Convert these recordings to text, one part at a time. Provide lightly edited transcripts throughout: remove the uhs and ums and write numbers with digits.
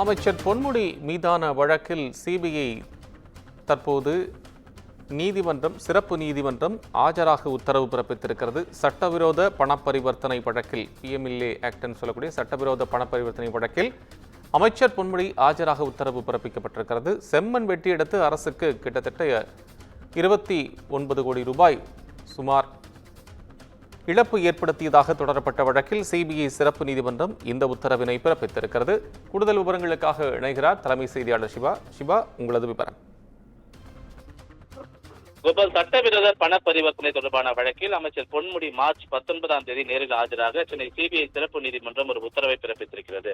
அமைச்சர் பொன்முடி மீதான வழக்கில் சிபிஐ தற்போது சிறப்பு நீதிமன்றம் ஆஜராக உத்தரவு பிறப்பித்திருக்கிறது. சட்டவிரோத பணப்பரிவர்த்தனை வழக்கில் பிஎம்எல்ஏ ஆக்ட் சொல்லக்கூடிய சட்டவிரோத பணப்பரிவர்த்தனை வழக்கில் அமைச்சர் பொன்முடி ஆஜராக உத்தரவு பிறப்பிக்கப்பட்டிருக்கிறது. செம்மண் வெட்டி எடுத்து அரசுக்கு கிட்டத்தட்ட 29 கோடி ரூபாய் சுமார் இழப்பு ஏற்படுத்தியதாக தொடரப்பட்ட வழக்கில் சிபிஐ சிறப்பு நீதிமன்றம் இந்த உத்தரவினை பிறப்பித்திருக்கிறது. கூடுதல் விவரங்களுக்காக இணைகிறார் தலைமை செய்தியாளர் சிவா. உங்களது விவரம். கோபால், சட்டவிரோத பண பரிவர்த்தனை தொடர்பான வழக்கில் அமைச்சர் பொன்முடி மார்ச் 19ஆம் தேதி நேரில் ஆஜராக சென்னை சிபிஐ சிறப்பு நீதிமன்றம் ஒரு உத்தரவை பிறப்பித்திருக்கிறது.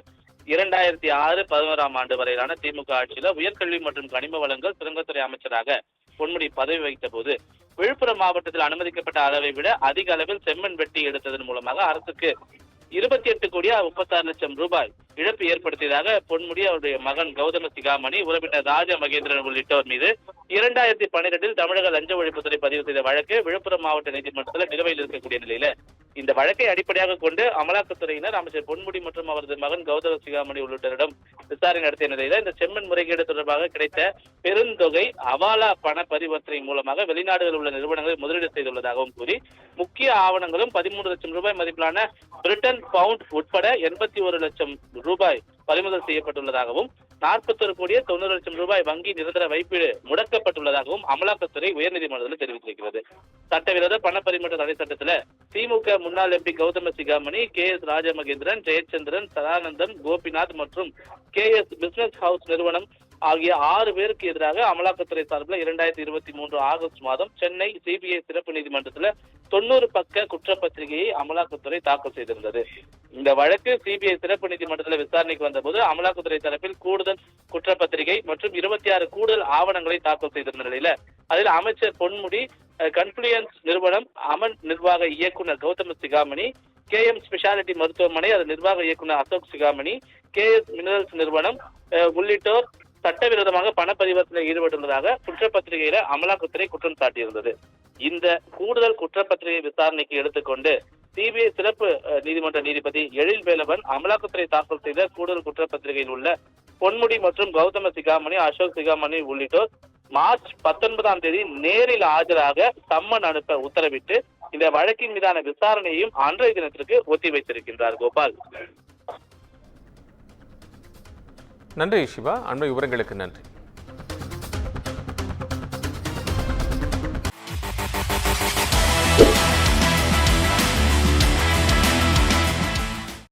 2006-11ஆம் ஆண்டு வரையிலான திமுக ஆட்சியில் உயர்கல்வி மற்றும் கனிம வளங்கள் சுரங்கத்துறை அமைச்சராக பொன்முடி பதவி வகித்த போது விழுப்புரம் மாவட்டத்தில் அனுமதிக்கப்பட்ட அளவை விட அதிக அளவில் செம்மண் வெட்டி எடுத்ததன் மூலமாக அரசுக்கு 28 கோடி 36 லட்சம் ரூபாய் இழப்பு ஏற்படுத்தியதாக பொன்முடி, அவருடைய மகன் கௌதம சிகாமணி, உறவினர் ராஜ மகேந்திரன் உள்ளிட்டோர் மீது 2012 தமிழக லஞ்ச ஒழிப்புத்துறை பதிவு செய்த வழக்கு விழுப்புரம் மாவட்ட நீதிமன்றத்தில் நிலுவையில் இருக்கக்கூடிய நிலையில இந்த வழக்கை அடிப்படையாக கொண்டு அமலாக்கத்துறையினர் அமைச்சர் பொன்முடி மற்றும் அவரது மகன் கௌதம சிகாமணி உள்ளிட்டோரிடம் விசாரணை நடத்திய நிலையில இந்த செம்மண் முறைகேடு தொடர்பாக கிடைத்த பெருந்தொகை அவாலா பண பரிவர்த்தனை மூலமாக வெளிநாடுகளில் உள்ள நிறுவனங்கள் முதலீடு செய்துள்ளதாகவும் கூறி முக்கிய ஆவணங்களும் 13 லட்சம் ரூபாய் மதிப்பிலான பிரிட்டன் பவுண்ட் உட்பட 81 லட்சம் ரூபாய் பறிமுதல் செய்யப்பட்டுள்ளதாகவும் 41 கோடியே 90 லட்சம் ரூபாய் வங்கி நிரந்தர வைப்பீடு முடக்கப்பட்டுள்ளதாகவும் அமலாக்கத்துறை உயர்நீதிமன்றத்தில் தெரிவித்திருக்கிறது. சட்டவிரோத பண பரிமாற்ற தடை சட்டத்தில் திமுக முன்னாள் எம்பி கௌதம சிகாமணி, KS ராஜமகேந்திரன், ஜெயச்சந்திரன், சதானந்தம், கோபிநாத் மற்றும் KS பிசினஸ் ஹவுஸ் நிறுவனம் ஆகிய 6 பேருக்கு எதிராக அமலாக்கத்துறை சார்பில் 2023 ஆகஸ்ட் மாதம் சென்னை சிபிஐ சிறப்பு நீதிமன்றத்தில் 90 பக்க குற்றப்பத்திரிகையை அமலாக்கத்துறை தாக்கல் செய்திருந்தது. இந்த வழக்கு சிபிஐ சிறப்பு நீதிமன்றத்தில் விசாரணைக்கு வந்தபோது அமலாக்கத்துறை தரப்பில் கூடுதல் குற்றப்பத்திரிகை மற்றும் 26 கூடுதல் ஆவணங்களை தாக்கல் செய்திருந்த நிலையில அதில் அமைச்சர் பொன்முடி, கன்ஃப்ளூயன்ஸ் நிறுவனம் அமன் நிர்வாக இயக்குனர் கௌதம சிகாமணி, KM ஸ்பெஷாலிட்டி மருத்துவமனை அதன் நிர்வாக இயக்குனர் அசோக் சிகாமணி, KS மினரல்ஸ் நிறுவனம் உள்ளிட்டோர் சட்டவிரோதமாக பண பரிவர்த்தனை ஈடுபட்டுள்ளதாக குற்றப்பத்திரிகையில அமலாக்கத்துறை குற்றம் சாட்டியிருந்தது. இந்த கூடுதல் குற்றப்பத்திரிகை விசாரணைக்கு எடுத்துக்கொண்டு சிபிஐ சிறப்பு நீதிமன்ற நீதிபதி எழில் வேலவன் அமலாக்கத்துறை தாக்கல் செய்த கூடுதல் குற்றப்பத்திரிகையில் உள்ள பொன்முடி மற்றும் கௌதம சிகாமணி, அசோக் சிகாமணி உள்ளிட்டோர் மார்ச் 19ஆம் தேதி நேரில் ஆஜராக சம்மன் அனுப்ப உத்தரவிட்டு இந்த வழக்கின் மீதான விசாரணையையும் அன்றைய தினத்திற்கு ஒத்திவைத்திருக்கின்றார். கோபால், நன்றி சிவா. அண்மை விவரங்களுக்கு நன்றி.